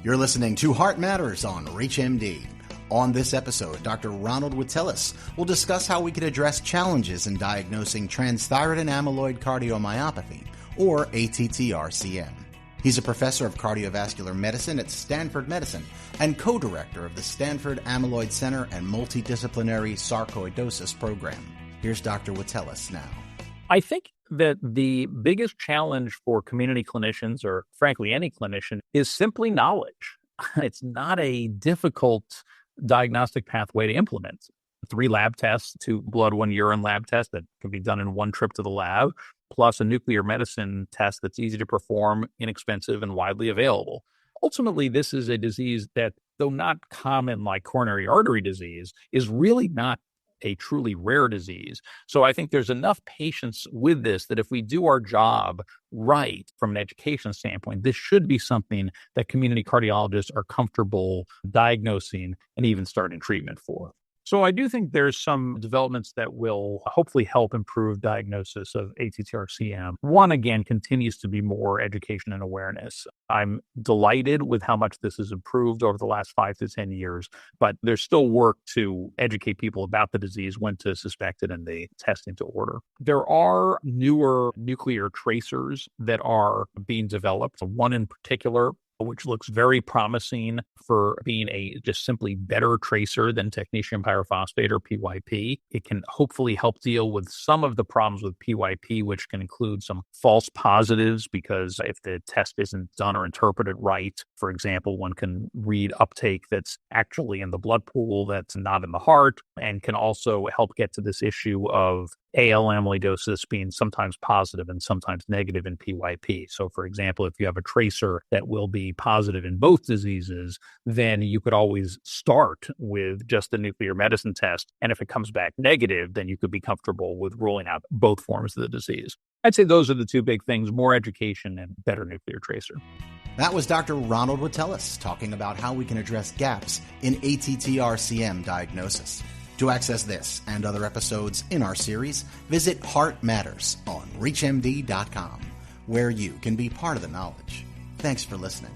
You're listening to Heart Matters on ReachMD. On this episode, Dr. Ronald Witteles will discuss how we can address challenges in diagnosing transthyretin amyloid cardiomyopathy, or ATTR-CM. He's a professor of cardiovascular medicine at Stanford Medicine and co-director of the Stanford Amyloid Center and multidisciplinary sarcoidosis program. Here's Dr. Witteles now. I think that the biggest challenge for community clinicians, or frankly any clinician, is simply knowledge. It's not a difficult diagnostic pathway to implement. 3 lab tests, 2 blood, 1 urine lab test that can be done in one trip to the lab, plus a nuclear medicine test that's easy to perform, inexpensive, and widely available. Ultimately, this is a disease that, though not common like coronary artery disease, is really not a truly rare disease. So I think there's enough patients with this that if we do our job right from an education standpoint, this should be something that community cardiologists are comfortable diagnosing and even starting treatment for. So I do think there's some developments that will hopefully help improve diagnosis of ATTR-CM. One, again, continues to be more education and awareness. I'm delighted with how much this has improved over the last 5 to 10 years, but there's still work to educate people about the disease, when to suspect it, and the testing to order. There are newer nuclear tracers that are being developed. One in particular, which looks very promising for being a just simply better tracer than technetium pyrophosphate or PYP. It can hopefully help deal with some of the problems with PYP, which can include some false positives, because if the test isn't done or interpreted right, for example, one can read uptake that's actually in the blood pool that's not in the heart, and can also help get to this issue of AL amyloidosis being sometimes positive and sometimes negative in PYP. So, for example, if you have a tracer that will be positive in both diseases, then you could always start with just the nuclear medicine test. And if it comes back negative, then you could be comfortable with ruling out both forms of the disease. I'd say those are the 2 big things: more education and better nuclear tracer. That was Dr. Ronald Witteles talking about how we can address gaps in ATTR-CM diagnosis. To access this and other episodes in our series, visit Heart Matters on ReachMD.com, where you can be part of the knowledge. Thanks for listening.